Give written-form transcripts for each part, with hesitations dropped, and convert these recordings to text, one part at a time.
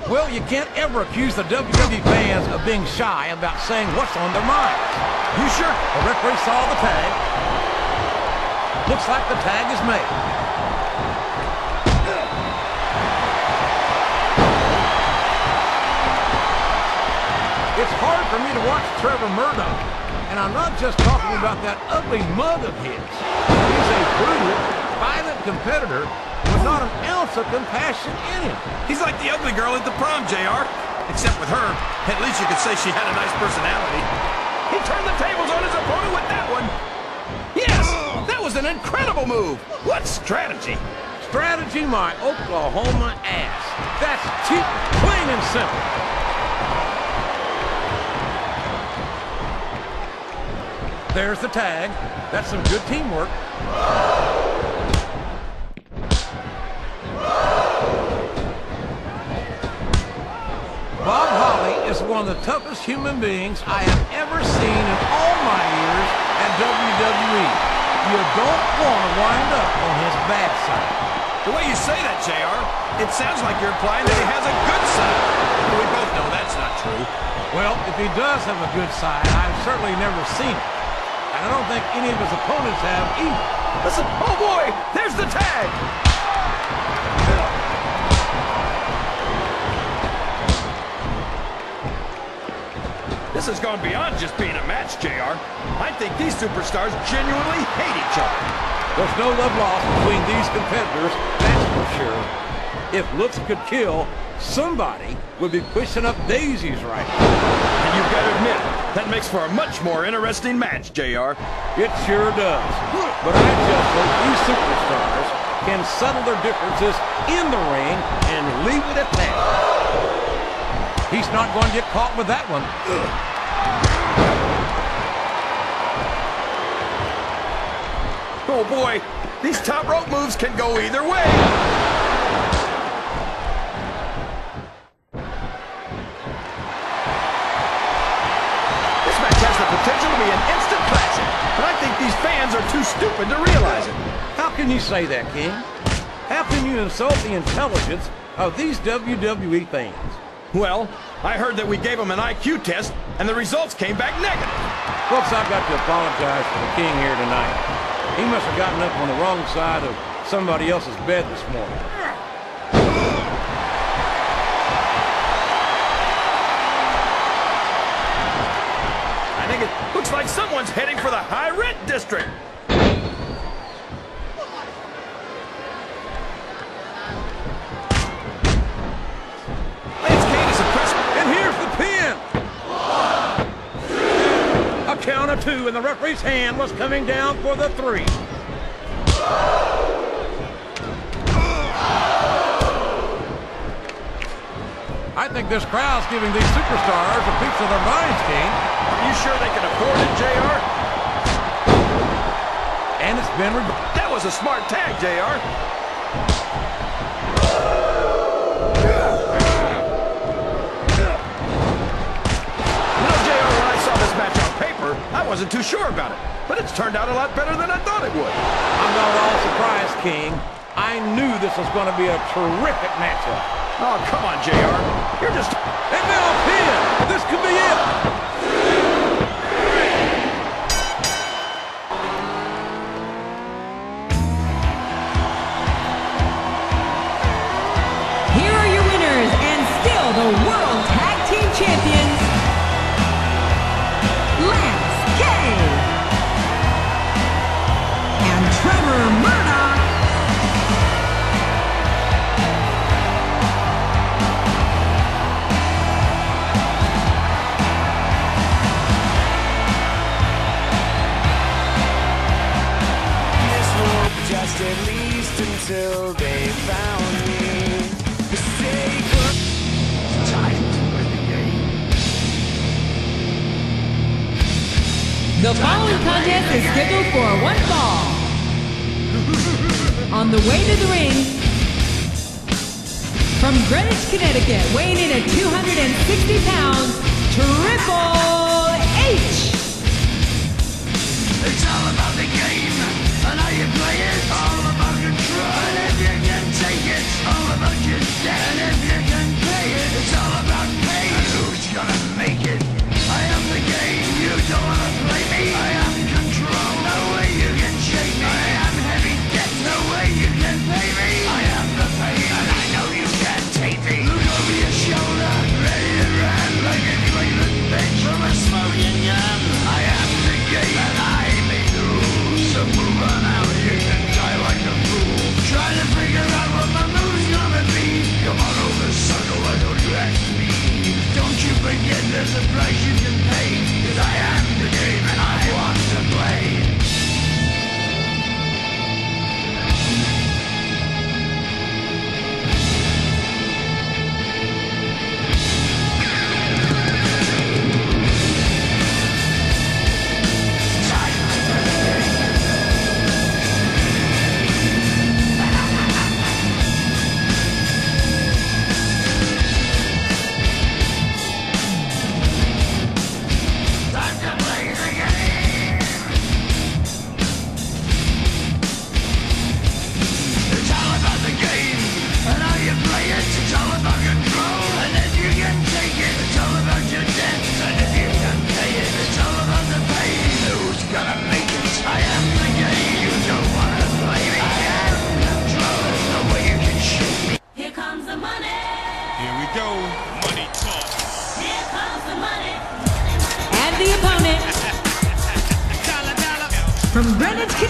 Well, you can't ever accuse the WWE fans of being shy about saying what's on their minds. You sure? The referee saw the tag. Looks like the tag is made. It's hard for me to watch Trevor Murdoch, and I'm not just talking about that ugly mug of his. He's a brutal, violent competitor with not an ounce of compassion in him. He's like the ugly girl at the prom, JR. Except with her, at least you could say she had a nice personality. He turned the tables on his opponent with that one. Yes, that was an incredible move. What strategy? Strategy, my Oklahoma ass. That's cheap, plain and simple. There's the tag. That's some good teamwork. Bob Holly is one of the toughest human beings I have ever seen in all my years at WWE. You don't want to wind up on his bad side. The way you say that, JR, it sounds like you're implying that he has a good side. We both know that's not true. Well, if he does have a good side, I've certainly never seen it. And I don't think any of his opponents have either. Listen, oh boy, there's the tag! This has gone beyond just being a match, JR. I think these superstars genuinely hate each other. There's no love lost between these competitors, that's for sure. If looks could kill, somebody would be pushing up daisies right now. And you've got to admit, that makes for a much more interesting match, JR. It sure does. But I just hope these superstars can settle their differences in the ring and leave it at that. He's not going to get caught with that one. Oh boy, these top rope moves can go either way. This match has the potential to be an instant classic, but I think these fans are too stupid to realize it. How can you say that, King? How can you insult the intelligence of these WWE fans? Well, I heard that we gave them an IQ test, and the results came back negative. Folks, I've got to apologize for the King here tonight. He must have gotten up on the wrong side of somebody else's bed this morning. I think it looks like someone's heading for the high-rent district. Count of two, and the referee's hand was coming down for the 3. I think this crowd's giving these superstars a piece of their minds, King. Are you sure they can afford it, JR? And it's been... That was a smart tag, JR. I wasn't too sure about it, but it's turned out a lot better than I thought it would. I'm not at all surprised, King. I knew this was going to be a terrific matchup. Oh, come on, JR. You're just... And now a pin! This could be it! Here are your winners, and still the World Tag Team Champions, Cade and Trevor Murdoch. This hope just at least until they found me. The sacred time to win the game. The following contest is scheduled for one fall. On the way to the ring, from Greenwich, Connecticut, weighing in at 260 pounds, Triple H. It's all about the game and how you play it. All about control, and if you can take it, all about your stand. If you can play it, it's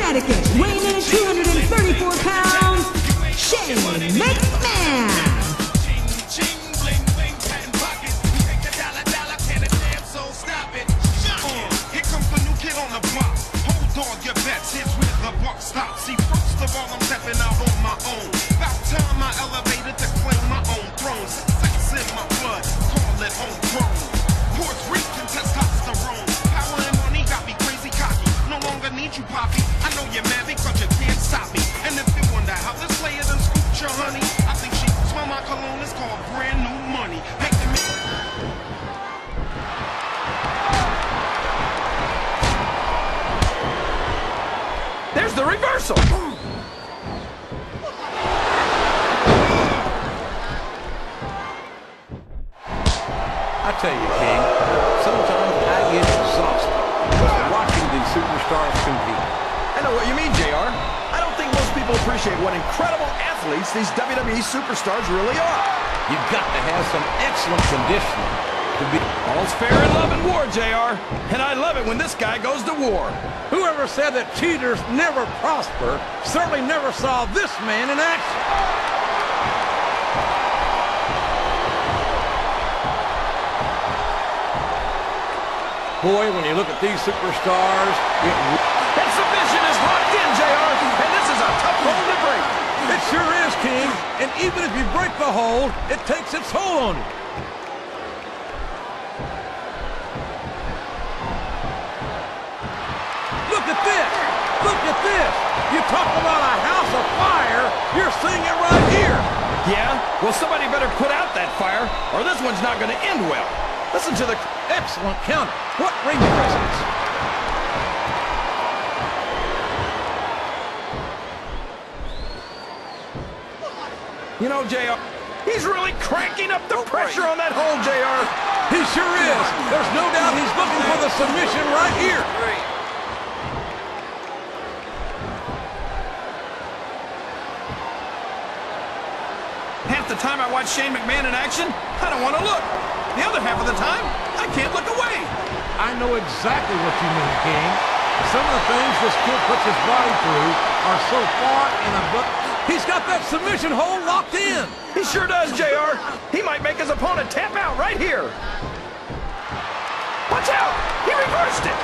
Connecticut, weighing in at 234 pounds, Shane McMahon. Your bets, here's where the buck stops. See, first of all, I'm stepping out on my own. About time I elevated to claim my own throne. Sex in my blood, call it homegrown. Puerto Rican testosterone. Power and money got me crazy cocky. No longer need you, Poppy. I know you're mad because you can't stop me. And if you wonder how this player done scooped your honey, I think she smell my cologne is called brand new money. Making me... There's the reversal. I tell you, King, sometimes I get exhausted just watching these superstars compete. I know what you mean, JR. I don't think most people appreciate what incredible athletes these WWE superstars really are. You've got to have some excellent conditioning to be... All's fair in love and war, JR. And I love it when this guy goes to war. Whoever said that cheaters never prosper certainly never saw this man in action. Boy, when you look at these superstars, That submission is locked in, JR. And this is a tough hold to break. it sure is, King. And even if you break the hold, it takes its toll on you. Look at this! Look at this! You talk about a house of fire, you're seeing it right here! Yeah? Well, somebody better put out that fire, or this one's not going to end well. Listen to the... Excellent counter. What ring presence? You know, JR, he's really cranking up the pressure on that hold, JR. He sure is. There's no doubt he's looking for the submission right here. Half the time I watch Shane McMahon in action, I don't want to look. The other half of the time, I can't look away. I know exactly what you mean, King. Some of the things this kid puts his body through are so far in a book. He's got that submission hold locked in. He sure does, JR. He might make his opponent tap out right here. Watch out! He reversed it.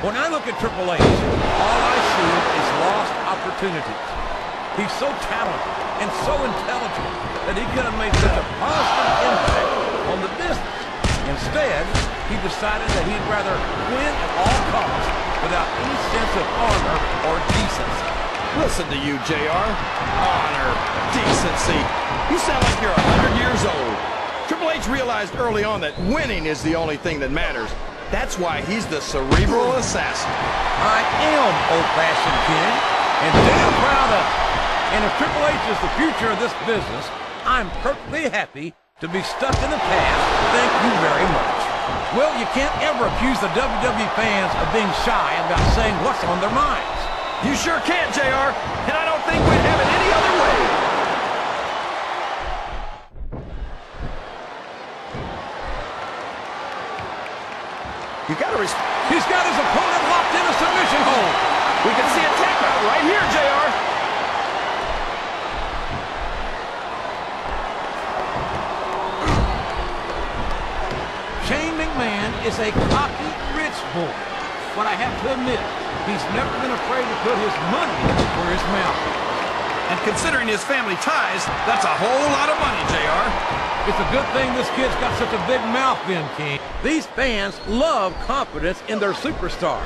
When I look at Triple H, all I see is lost opportunities. He's so talented and so intelligent that he could have made such a positive impact on the business. Instead, he decided that he'd rather win at all costs without any sense of honor or decency. Listen to you, JR. Honor, decency. You sound like you're 100 years old. Triple H realized early on that winning is the only thing that matters. That's why he's the cerebral assassin. I am old-fashioned, King, and damn proud of it. And if Triple H is the future of this business, I'm perfectly happy to be stuck in the past. Thank you very much. Well, you can't ever accuse the WWE fans of being shy about saying what's on their minds. You sure can't, JR, and I don't think we'd have it any other way. You gotta respect. He's got his opponent locked in a submission hold. We can see a tap out right here, JR. Shane McMahon is a cocky, rich boy. But I have to admit, he's never been afraid to put his money where his mouth is. And considering his family ties, that's a whole lot of money, JR. It's a good thing this kid's got such a big mouth then, King. These fans love confidence in their superstar.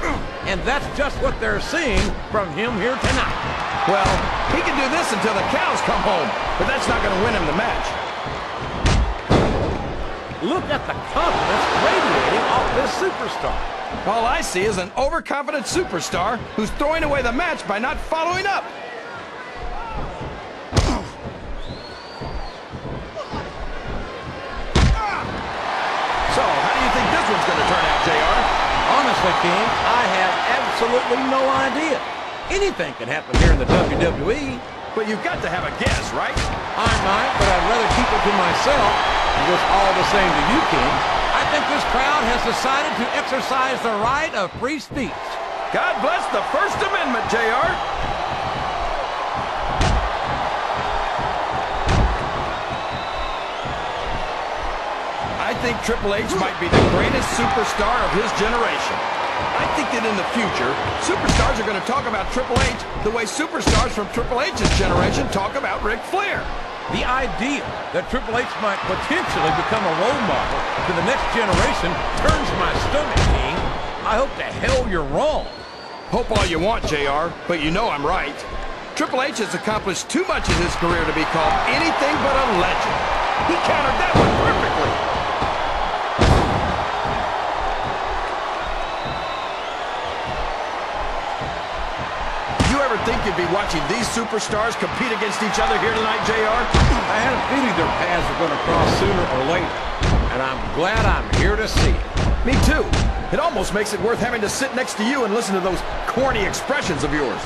And that's just what they're seeing from him here tonight. Well, he can do this until the cows come home, but that's not going to win him the match. Look at the confidence radiating off this superstar. All I see is an overconfident superstar who's throwing away the match by not following up. So, how do you think this one's going to turn out, JR? Honestly, King, I have absolutely no idea. Anything can happen here in the WWE. But you've got to have a guess, right? I might, but I'd rather keep it to myself. It was all the same to you, King. I think this crowd has decided to exercise the right of free speech. God bless the First Amendment, JR. I think Triple H might be the greatest superstar of his generation. I think that in the future, superstars are going to talk about Triple H the way superstars from Triple H's generation talk about Ric Flair. The idea that Triple H might potentially become a role model to the next generation turns my stomach, King. I hope to hell you're wrong. Hope all you want, JR, but you know I'm right. Triple H has accomplished too much in his career to be called anything but a legend. He countered that one perfectly. Think you'd be watching these superstars compete against each other here tonight, JR? I had a feeling their paths were going to cross sooner or later, and I'm glad I'm here to see it. Me too. It almost makes it worth having to sit next to you and listen to those corny expressions of yours.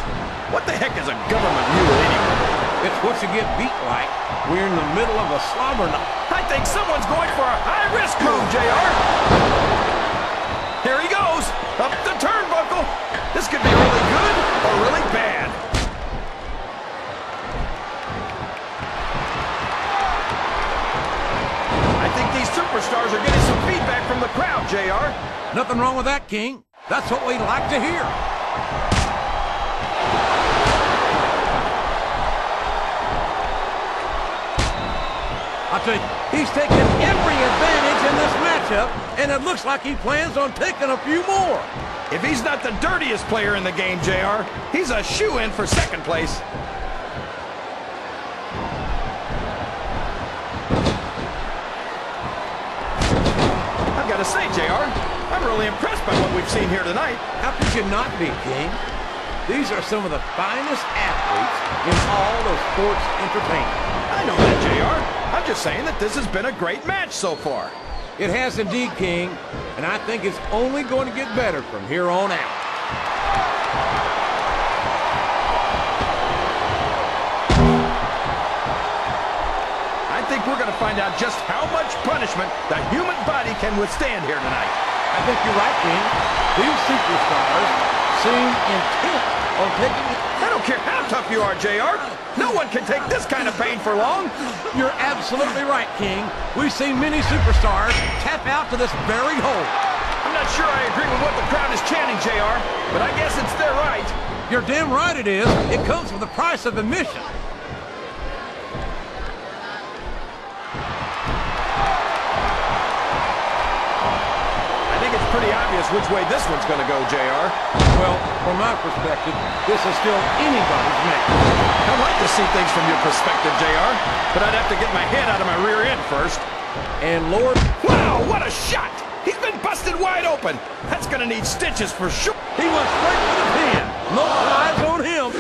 What the heck is a government mule anyway? It's what you get beat like. We're in the middle of a slobber knot. I think someone's going for a high-risk move, JR. Here he goes. Up the turnbuckle. This could be really good or really bad. I think these superstars are getting some feedback from the crowd, JR. Nothing wrong with that, King. That's what we like to hear. I'll tell you, he's taken every advantage in this matchup, and it looks like he plans on taking a few more. If he's not the dirtiest player in the game, JR, he's a shoo-in for second place. I've got to say, JR, I'm really impressed by what we've seen here tonight. How could you not be, King? These are some of the finest athletes in all of sports entertainment. I know that, JR. I'm just saying that this has been a great match so far. It has indeed, King, and I think it's only going to get better from here on out. I think we're going to find out just how much punishment the human body can withstand here tonight. I think you're right, King. These superstars seem intent on taking it. I don't care how tough you are, JR. No one can take this kind of pain for long. You're absolutely right, King. We've seen many superstars tap out to this very hole. I'm not sure I agree with what the crowd is chanting, JR, but I guess it's their right. You're damn right it is. It comes with the price of admission. I think it's pretty obvious which way this one's going to go, JR. Well, from my perspective, this is still anybody's match. I'd like to see things from your perspective, JR, but I'd have to get my head out of my rear end first. And Lord... Wow, what a shot! He's been busted wide open. That's going to need stitches for sure. He went straight for the pin. No eyes on him.